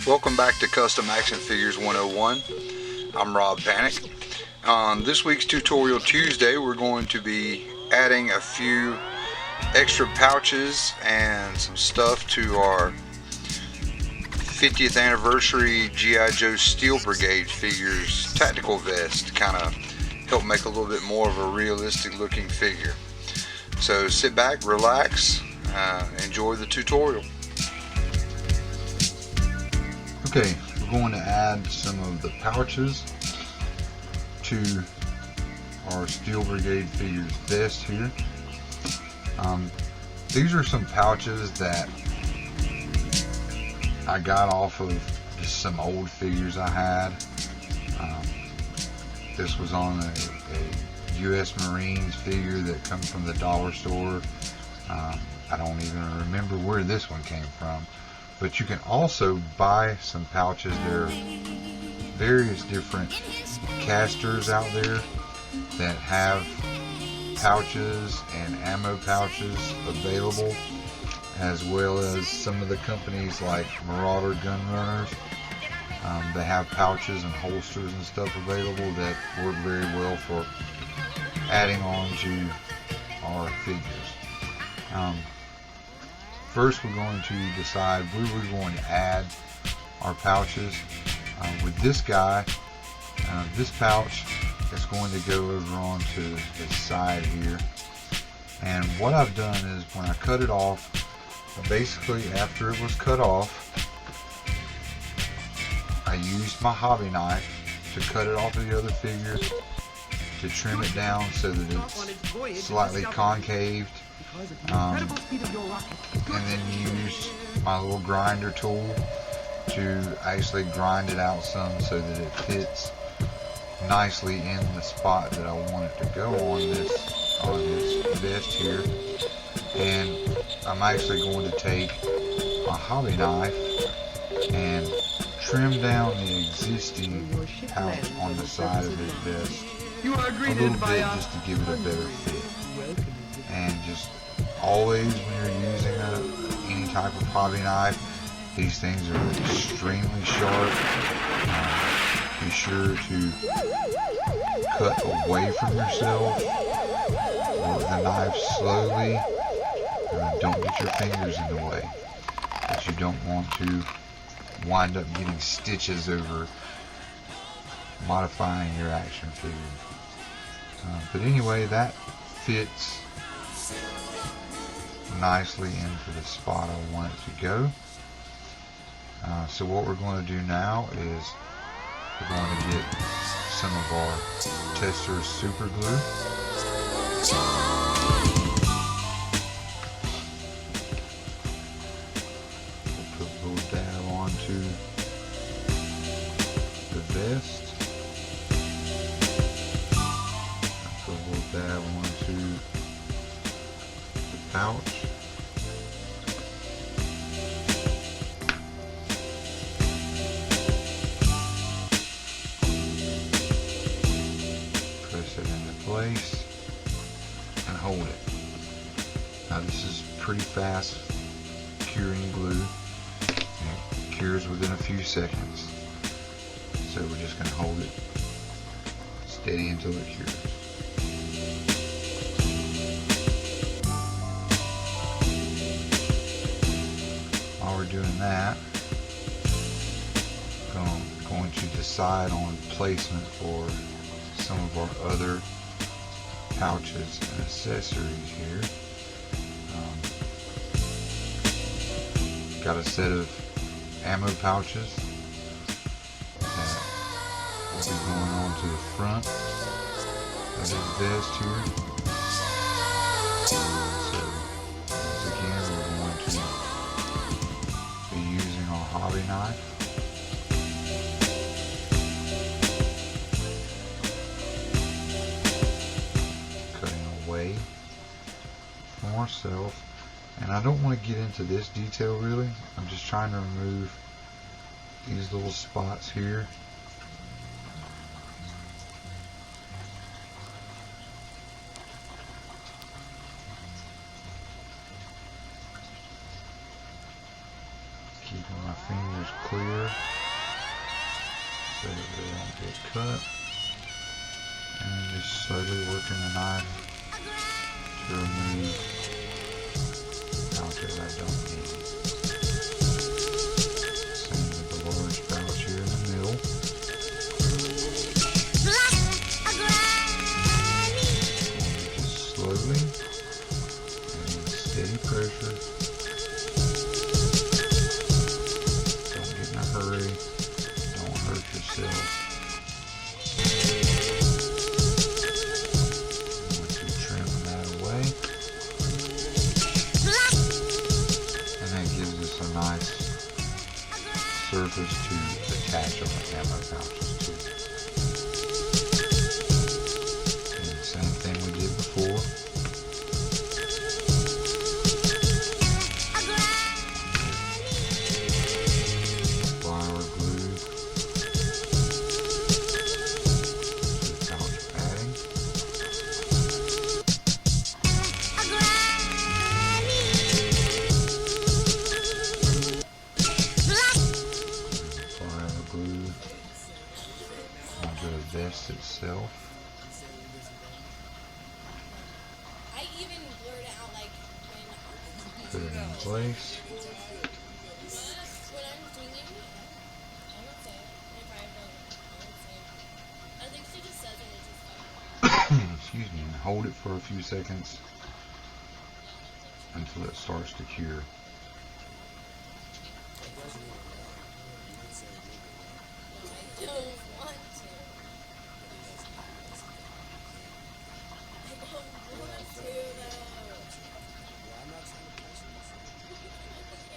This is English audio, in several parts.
Welcome back to Custom Action Figures 101. I'm Rob Panick. On this week's Tutorial Tuesday, we're going to be adding a few extra pouches and some stuff to our 50th anniversary G.I. Joe Steel Brigade figures tactical vest to kind of help make a little bit more of a realistic looking figure. So sit back, relax, enjoy the tutorial. Okay, we're going to add some of the pouches to our Steel Brigade figures vest here. These are some pouches that I got off of just some old figures I had. This was on a U.S. Marines figure that comes from the dollar store. I don't even remember where this one came from. But you can also buy some pouches. There are various different casters out there that have pouches and ammo pouches available, as well as some of the companies like Marauder Gun Runners. They have pouches and holsters and stuff available that work very well for adding on to our figures. First, we're going to decide where we're going to add our pouches. With this guy, this pouch is going to go over onto the side here. And what I've done is when I cut it off, basically after it was cut off, I used my hobby knife to cut it off of the other figure, to trim it down so that it's slightly concaved. And then use my little grinder tool to actually grind it out some so that it fits nicely in the spot that I want it to go on this vest here. And I'm actually going to take my hobby knife and trim down the existing pouch on the side of this vest a little bit, just to give it a better fit. And just always, when you're using any type of hobby knife, these things are extremely sharp. Be sure to cut away from yourself with the knife slowly. Don't get your fingers in the way, because you don't want to wind up getting stitches over modifying your action figure. But anyway, that fits nicely into the spot I want it to go. So what we're going to do now is we're going to get some of our Testor's super glue. We'll put a little dab onto the vest. Put a little dab onto the pouch. Press it into place and hold it. Now this is pretty fast curing glue, and it cures within a few seconds. So we're just going to hold it steady until it cures. While we're doing that, I'm going to decide on placement for some of our other pouches and accessories here. Got a set of ammo pouches that will be going on to the front of this vest here. So once again, we're going to be using our hobby knife. Cutting away from ourselves. And I don't want to get into this detail really. I'm just trying to remove these little spots here. Keeping my my fingers clear so that they don't get cut. And just slowly working the knife to remove pouches I don't need. Same with the large pouch here in the middle. Just slowly and with steady pressure. Don't get in a hurry. Don't hurt yourself. Once you trim that away, and that gives us a nice surface to attach on the ammo pouches to. And the same thing we did before. Flour glue to the pouch padding. Flour glue onto the vest itself. I even blurred out like Put it in place. when I'm doing it. I don't say it. If I ever, I would say it. I think she just says it. It's just like, Excuse me. Hold it for a few seconds until it starts to cure. I don't want to. I don't want to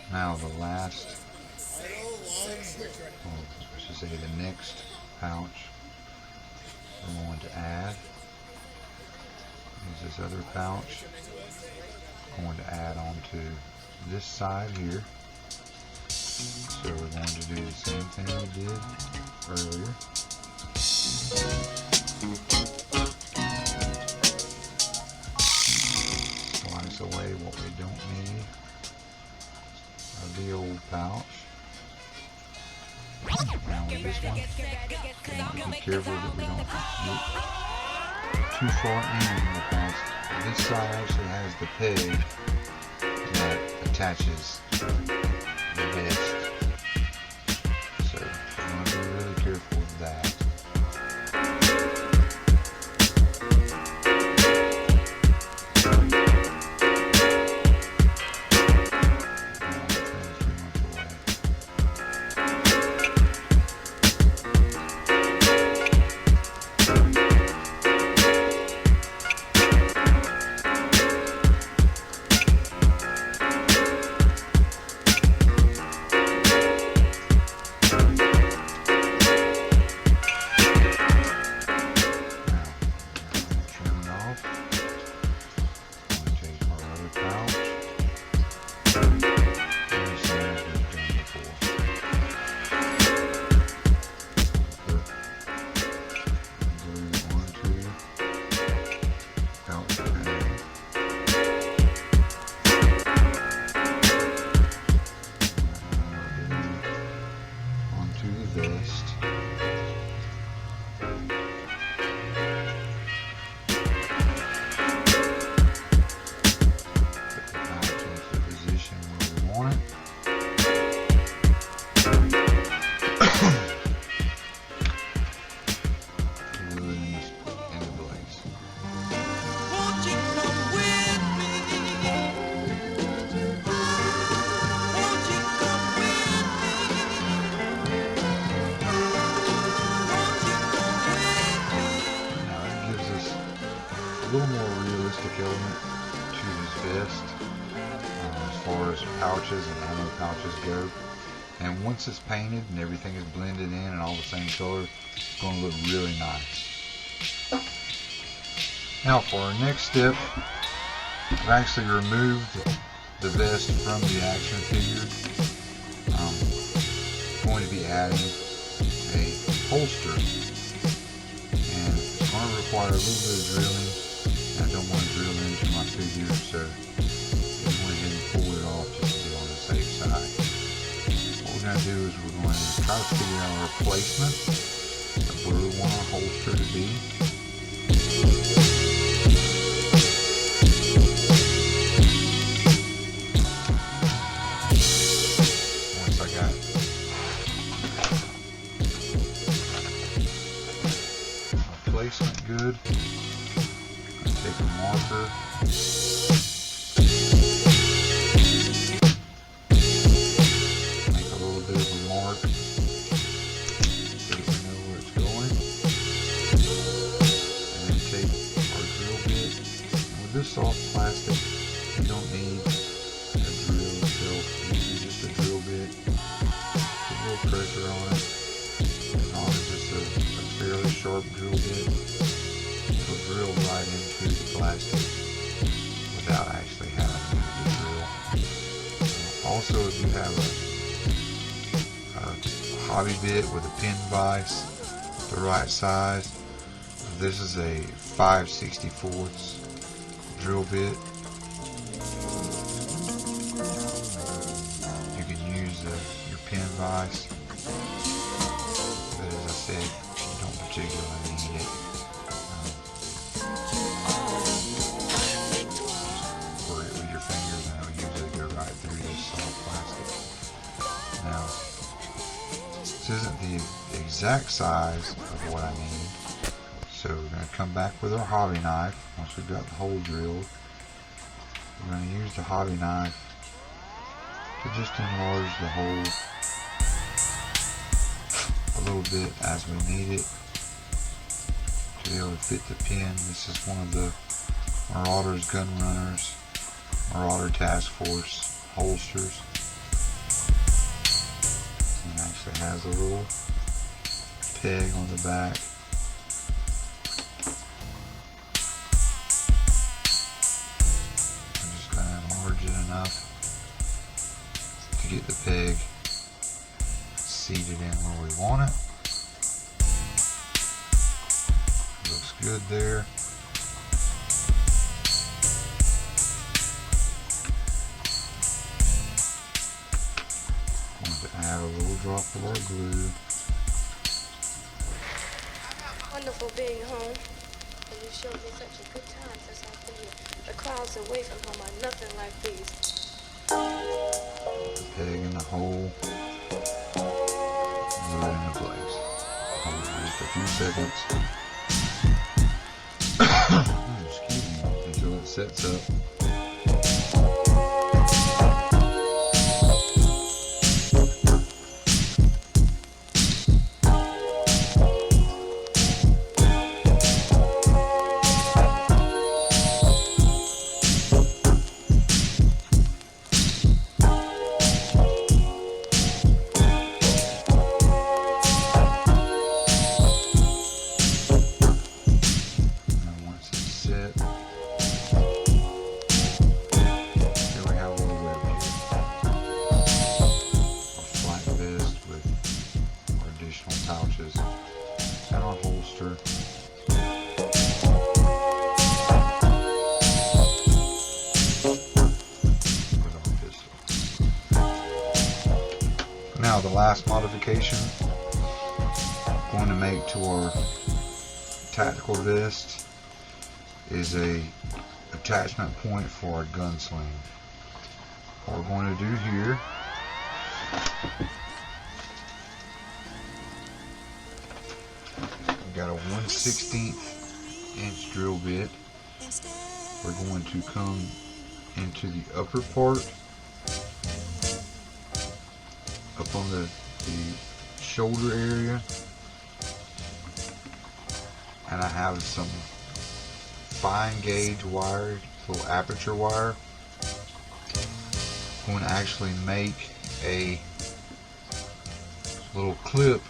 though. Now the last, or I should say the next pouch we're going to add is this other pouch. I'm going to add onto this side here. So we're going to do the same thing we did earlier. Slice away what we don't need of the old pouch. Now with this one, we want to be careful that we don't get too far in because this side actually has the peg that attaches the vest. So you want to be really careful with that. little more realistic element to his vest as far as pouches and ammo pouches go. And once it's painted and everything is blended in and all the same color, it's going to look really nice. Now for our next step, I've actually removed the vest from the action figure. I'm going to be adding a holster, and it's going to require a little bit of drilling. I don't want to drill into my figure, so I went ahead and pulled it off just to be on the safe side. What we're going going to do is we're going to try to figure out our placement of where we want our holster to be. Once I got my placement good, I'm going to take a marker. This soft plastic, you don't need a drill itself. You need just a drill bit, put a little pressure on it. As long as it's a fairly sharp drill bit, it'll drill right into the plastic without actually having to use the drill. Also, if you have a hobby bit with a pin vise, the right size, this is a 5/64 drill bit. You can use your pin vise, but as I said, you don't particularly need it. With your fingers, and it'll usually go right through this soft plastic. Now, this isn't the exact size of what I need. So we're going to come back with our hobby knife. Once we've got the hole drilled, we're going to use the hobby knife to just enlarge the hole a little bit as we need it to be able to fit the pin. This is one of the Marauder's Gun Runners Marauder Task Force holsters. It actually has a little peg on the back. Enough to get the peg seated in where we want it. Looks good there. Want to add a little drop of our glue. Wonderful being home. And you showed me such a good time since I've been here. The clouds away from home are nothing like these. The peg in the hole. Glue it into place. Hold it just a few seconds. Excuse me, until it sets up. Pouches and our holster. With our pistol. Now the last modification I'm going to make to our tactical vest is a attachment point for our gun sling. What we're going to do here, got a 1/16 inch drill bit. We're going to come into the upper part, up on the shoulder area, and I have some fine gauge wire, little aperture wire. I'm going to actually make a little clip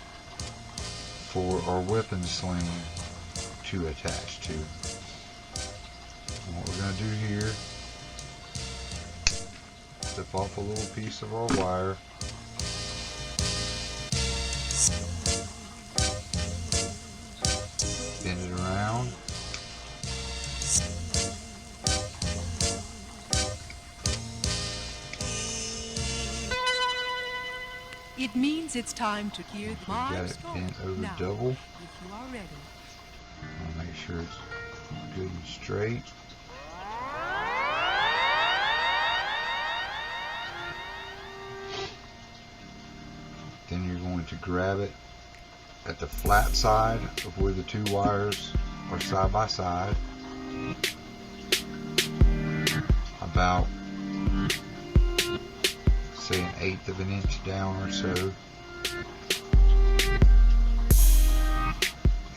for our weapon sling to attach to. And what we're going to do here, zip off a little piece of our wire, bend it around, It means it's time to hear my Got it story. bent over Now, double. if you are ready. I'll make sure it's good and straight. Then you're going to grab it at the flat side of where the two wires are side by side, about say 1/8 of an inch down or so,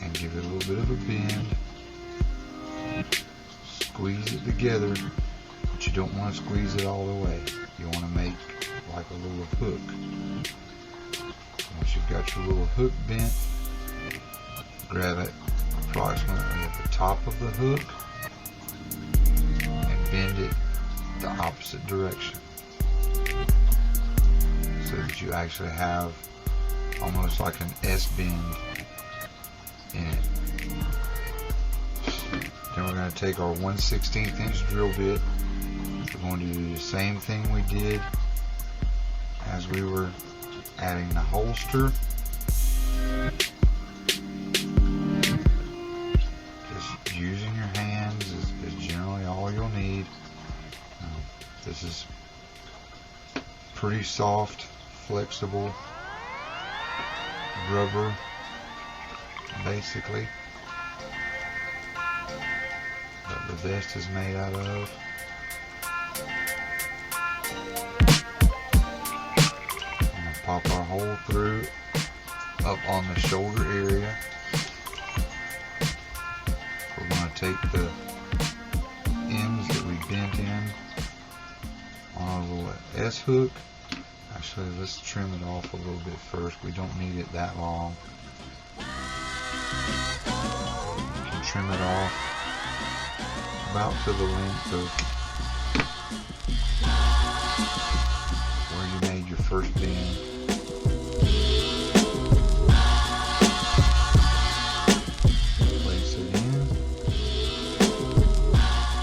and give it a little bit of a bend. Squeeze it together, but you don't want to squeeze it all the way. You want to make like a little hook. Once you've got your little hook bent, grab it approximately at the top of the hook and bend it the opposite direction, so that you actually have almost like an S-bend in it. Then we're going to take our 1/16 inch drill bit. We're going to do the same thing we did as we were adding the holster. Just using your hands is generally all you'll need. This is pretty soft, flexible rubber, basically, that the vest is made out of. Pop our hole through up on the shoulder area. We're going to take the ends that we bent in on our little S hook. Actually, let's trim it off a little bit first. We don't need it that long. Trim it off about to the length of where you made your first bend. Place it in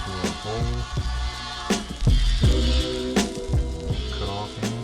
to our hole. Cut off end.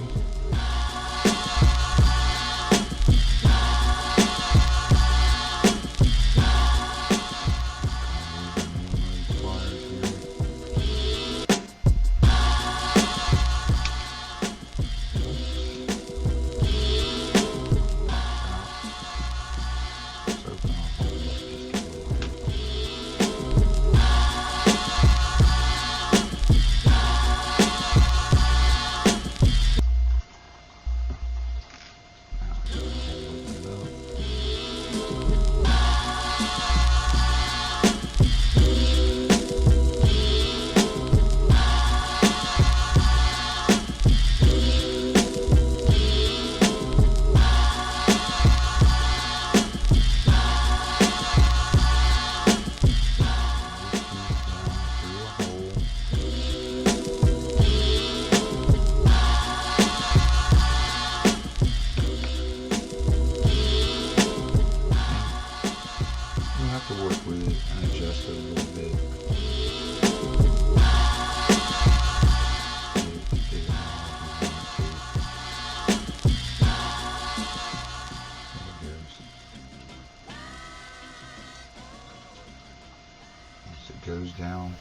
Goes down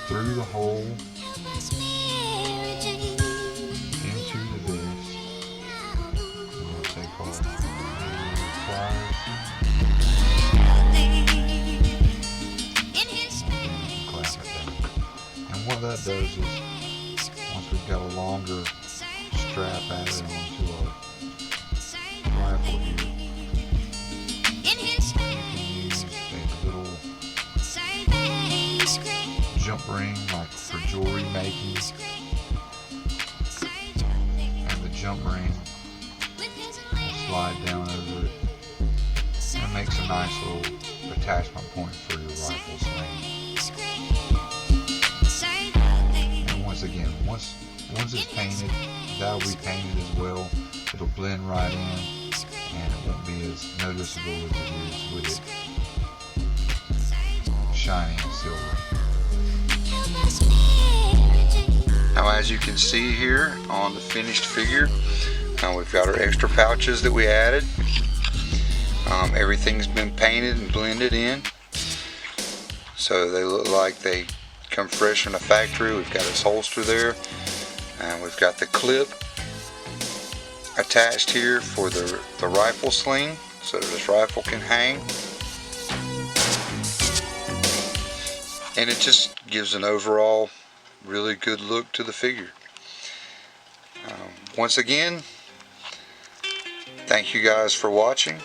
through the hole into the vest. And we'll take our pliers and clamp it down. And what that does is, once we've got a longer strap added onto our rifle here, jump ring like for jewelry making, and the jump ring will slide down over it and makes a nice little attachment point for your rifle sling. And once again, once it's painted, that'll be painted as well. It'll blend right in and it won't be as noticeable as it is with it shiny and silver. Now, as you can see here on the finished figure, We've got our extra pouches that we added. Everything's been painted and blended in, so they look like they come fresh from the factory. We've got this holster there, and we've got the clip attached here for the rifle sling, so that this rifle can hang. And it just gives an overall really good look to the figure. Once again, thank you guys for watching.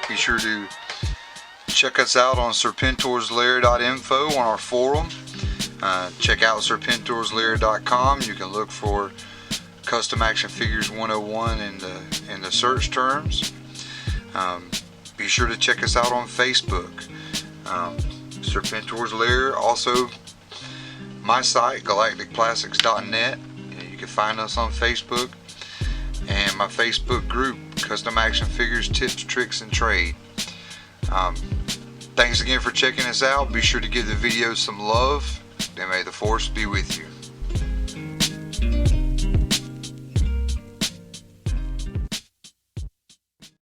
Be sure to check us out on SERPENTOR'S.LAIR.info on our forum. Check out SERPENTOR'S.LAIR.com. You can look for Custom Action Figures 101 in the search terms. Be sure to check us out on Facebook. Serpentor's Lair. Also, my site, galacticplastics.net. You can find us on Facebook. And my Facebook group, Custom Action Figures Tips, Tricks, and Trade. Thanks again for checking us out. Be sure to give the video some love, and may the force be with you.